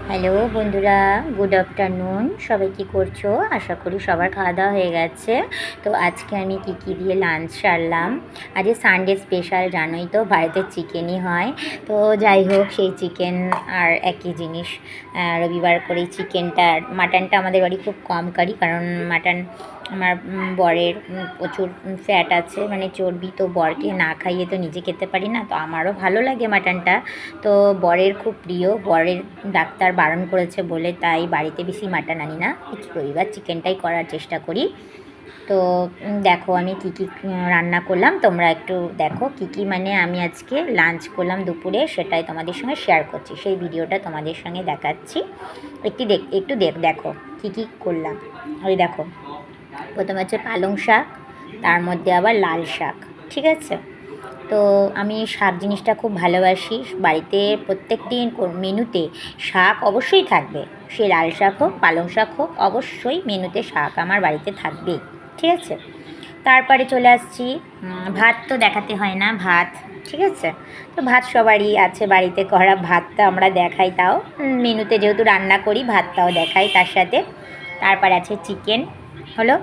Hello বন্ধুরা, good afternoon. সবাই কী করছো? আশা করি সবার খাওয়া দাওয়া হয়ে গেছে। তো আজকে আমি কী দিয়ে লাঞ্চ সারলাম। আজকে সানডে স্পেশাল, জানোই তো, বাড়িতে চিকেনই হয়। তো যাই হোক, সেই চিকেন আর একই জিনিস। রবিবার করে চিকেনটা, মাটনটা আমাদের বাড়ি খুব কম করি, কারণ মাটন আমার বরের প্রচুর ফ্যাট আছে, মানে চর্বি। তো বরকে না খাইয়ে তো নিজে খেতে পারি না। তো আমারও ভালো লাগে মাটনটা, তো বরের খুব প্রিয়। বরের ডাক্তার বারণ করেছে বলে তাই বাড়িতে বেশি মাটন আনি না, রবিবার চিকেনটাই করার চেষ্টা করি। তো দেখো আমি কি কি রান্না করলাম, তোমরা একটু দেখো কি কি, মানে আমি আজকে লাঞ্চ করলাম দুপুরে, সেটাই তোমাদের সঙ্গে শেয়ার করছি। সেই ভিডিওটা তোমাদের সঙ্গে দেখাচ্ছি। একটু দেখো কি কি করলাম। ওই দেখো, প্রথমে হচ্ছে পালং শাক, তার মধ্যে আবার লাল শাক, ঠিক আছে। তো আমি শাক জিনিসটা খুব ভালোবাসি। বাড়িতে প্রত্যেক দিন মেনুতে শাক অবশ্যই থাকবে, সে লাল শাক হোক পালং শাক হোক, অবশ্যই মেনুতে শাক আমার বাড়িতে থাকবেই, ঠিক আছে। তারপরে চলে আসছি, ভাত তো দেখাতে হয় না, ভাত, ঠিক আছে। তো ভাত সবারই আছে বাড়িতে করা, ভাতটা আমরা দেখাই, তাও মেনুতে যেহেতু রান্না করি ভাতটাও দেখাই তার সাথে। তারপর আছে চিকেন, হলো।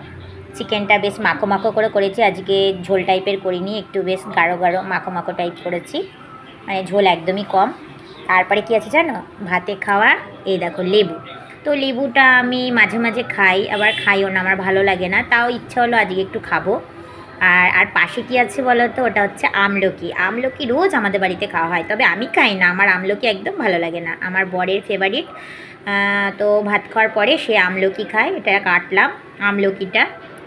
চিকেনটা বেশ মাখো মাখো করে করেছি আজকে, ঝোল টাইপের করিনি, একটু বেশ গাঢ় গাঢ় মাখো মাখো টাইপ করেছি, মানে ঝোল একদমই কম। তারপরে কী আছে জানো, ভাতে খাওয়া, এই দেখো লেবু। তো লেবুটা আমি মাঝে মাঝে খাই, আবার খাইও না, আমার ভালো লাগে না, তাও ইচ্ছা হলো আজকে একটু খাবো। আর আর পাশে কী আছে বলো তো, ওটা হচ্ছে আমলকি। আমলকি রোজ আমাদের বাড়িতে খাওয়া হয়, তবে আমি খাই না, আমার আমলকি একদম ভালো লাগে না, আমার বরের ফেভারিট। তো ভাত খাওয়ার পরে সে আমলকি খায়, এটা কাটলাম আমলকিটা,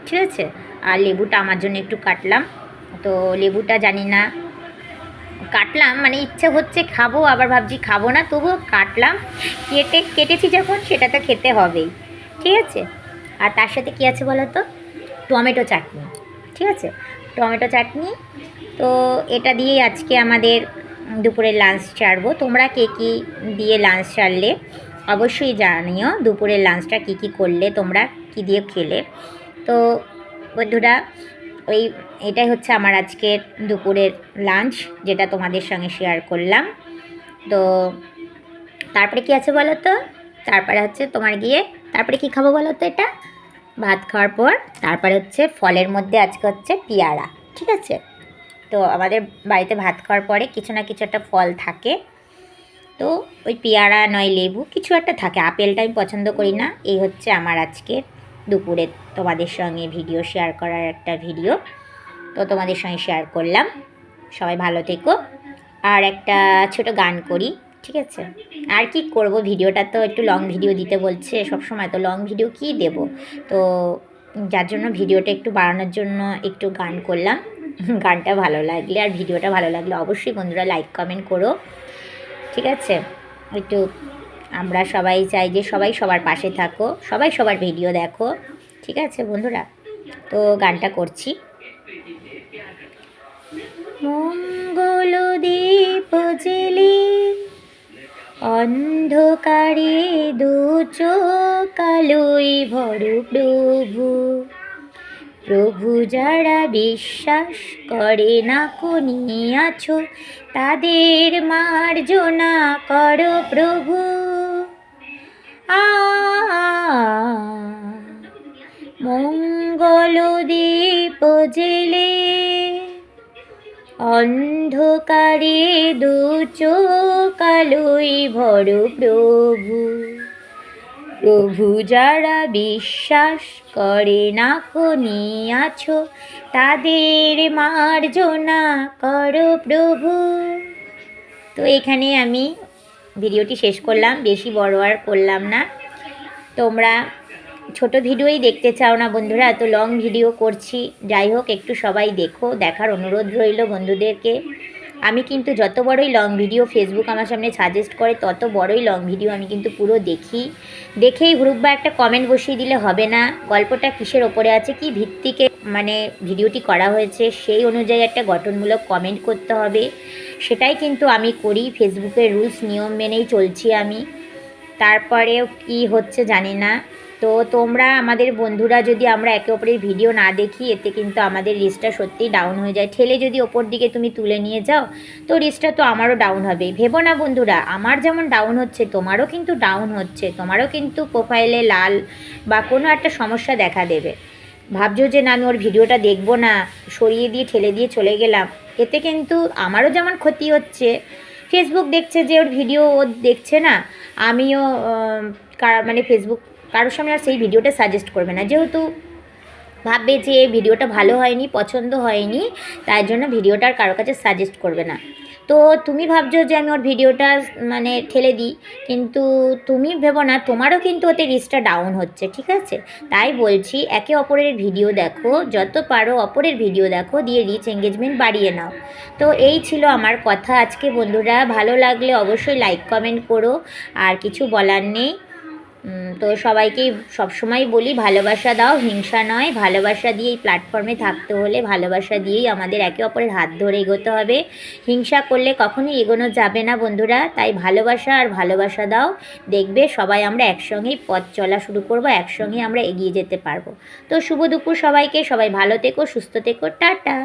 ঠিক আছে। আর লেবুটা আমার জন্য একটু কাটলাম। তো লেবুটা জানি না, কাটলাম মানে ইচ্ছে হচ্ছে খাবো, আবার ভাবছি খাবো না, তবুও কাটলাম। কেটেছি যখন, সেটা তো খেতে হবেই, ঠিক আছে। আর তার সাথে কী আছে বলো তো, টমেটো চাটনি, ঠিক আছে, টমেটো চাটনি। তো এটা দিয়েই আজকে আমাদের দুপুরের লাঞ্চ সারবো। তোমরা কে কী দিয়ে লাঞ্চ সারলে অবশ্যই জানিও, দুপুরের লাঞ্চটা কী কী করলে, তোমরা কী দিয়ে খেলে। তো বন্ধুরা, ওই এটাই হচ্ছে আমার আজকের দুপুরের লাঞ্চ, যেটা তোমাদের সঙ্গে শেয়ার করলাম। তো তারপরে কী আছে বলো তো, তারপরে হচ্ছে তোমার গিয়ে, তারপরে কী খাবো বলো তো, এটা ভাত খাওয়ার পর তারপরে হচ্ছে ফলের মধ্যে আজকে হচ্ছে পেয়ারা, ঠিক আছে। তো আমাদের বাড়িতে ভাত খাওয়ার পরে কিছু না কিছু একটা ফল থাকে, তো ওই পেয়ারা নয় লেবু কিছু একটা থাকে, আপেলটা আমি পছন্দ করি না। এই হচ্ছে আমার আজকে দুপুরে তোমাদের সঙ্গে ভিডিও শেয়ার করার একটা ভিডিও, তো তোমাদের সঙ্গে শেয়ার করলাম। সবাই ভালো থেকো, আর একটা ছোট গান করি, ঠিক আছে। আর কি করব, ভিডিওটা তো একটু লং ভিডিও দিতে বলছে সবসময়, তো লং ভিডিও কি দেব, তো যার জন্য ভিডিওটা একটু বাড়ানোর জন্য একটু গান করলাম। গানটা ভালো লাগলে আর ভিডিওটা ভালো লাগলে অবশ্যই বন্ধুরা লাইক কমেন্ট করো, ঠিক আছে। একটু আমরা সবাই চাই যে সবাই সবার পাশে থাকো, সবাই সবার ভিডিও দেখো, ঠিক আছে বন্ধুরা। তো গানটা করছি। মঙ্গল দীপ জেলে অন্ধকারে দু চোখ আলোয় ভর প্রভু, প্রভু যারা বিশ্বাস করে না কোনিয়াছো, তাদের মার্জনা করো প্রভু। আ মঙ্গল দীপ জেলে অন্ধকারে দু চোখ আলোয় ভর প্রভু, প্রভু যারা বিশ্বাস করে না কোনিয়াছো, তাদের মার্জনা করো প্রভু। তো এখানে আমি ভিডিওটি শেষ করলাম, বেশি বড় আর করলাম না। তোমরা ছোট ভিডিওই দেখতে চাও না বন্ধুরা, এত লং ভিডিও করছি, যাই হোক একটু সবাই দেখো, দেখার অনুরোধ রইল বন্ধুদেরকে। আমি কিন্তু যত বড়ই লং ভিডিও ফেসবুক আমার সামনে সাজেস্ট করে, তত বড়ই লং ভিডিও আমি কিন্তু পুরো দেখি। দেখেই হুরুক বা একটা কমেন্ট বসিয়ে দিলে হবে না, গল্পটা কিসের ওপরে আছে, কি ভিত্তিকে মানে ভিডিওটি করা হয়েছে, সেই অনুযায়ী একটা গঠনমূলক কমেন্ট করতে হবে। সেটাই কিন্তু আমি করি, ফেসবুকের রুলস নিয়ম মেনেই চলছি আমি। তারপরেও কি হচ্ছে জানি না, তো তোমরা আমাদের বন্ধুরা যদি আমরা একে অপরের ভিডিও না দেখি, এতে কিন্তু আমাদের রিচটা সত্যিই ডাউন হয়ে যায়। ঠেলে যদি ওপর দিকে তুমি তুলে নিয়ে যাও, তো রিচটা তো আমারও ডাউন হবে। ভেবো না বন্ধুরা, আমার যেমন ডাউন হচ্ছে তোমারও কিন্তু ডাউন হচ্ছে, তোমারও কিন্তু প্রোফাইলে লাল বা কোনো একটা সমস্যা দেখা দেবে। ভাবছো যে না আমি ওর ভিডিওটা দেখবো না, সরিয়ে দিয়ে ঠেলে দিয়ে চলে গেলাম, এতে কিন্তু আমারও যেমন ক্ষতি হচ্ছে, ফেসবুক দেখছে যে ওর ভিডিও ও দেখছে না, আমিও মানে ফেসবুক কারোর সামনে আর সেই ভিডিওটা সাজেস্ট করবে না, যেহেতু ভাববে যে ভিডিওটা ভালো হয়নি, পছন্দ হয়নি, তাই জন্য ভিডিওটা আর কারোর কাছে সাজেস্ট করবে না। তো তুমি ভাবছো যে আমি ওর ভিডিওটা মানে ঠেলে দিই, কিন্তু তুমি ভেবো না তোমারও কিন্তু ওতে রিচটা ডাউন হচ্ছে, ঠিক আছে? তাই বলছি একে অপরের ভিডিও দেখো, যত পারো অপরের ভিডিও দেখো, দিয়ে রিচ এঙ্গেজমেন্ট বাড়িয়ে নাও। তো এই ছিল আমার কথা আজকে বন্ধুরা। ভালো লাগলে অবশ্যই লাইক কমেন্ট করো, আর কিছু বলার নেই। তো সবাইকেই সবসময় বলি ভালোবাসা দাও, হিংসা নয়। ভালোবাসা দিয়ে এই প্ল্যাটফর্মে থাকতে হলে ভালোবাসা দিয়েই আমাদের একে অপরের হাত ধরে এগোতে হবে। হিংসা করলে কখনোই এগোনো যাবে না বন্ধুরা। তাই ভালোবাসা আর ভালোবাসা দাও, দেখবে সবাই আমরা একসঙ্গেই পথ চলা শুরু করব, একসঙ্গে আমরা এগিয়ে যেতে পারবো। তো শুভ দুপুর সবাইকে, সবাই ভালো থেকো, সুস্থ থেকো, টাটা।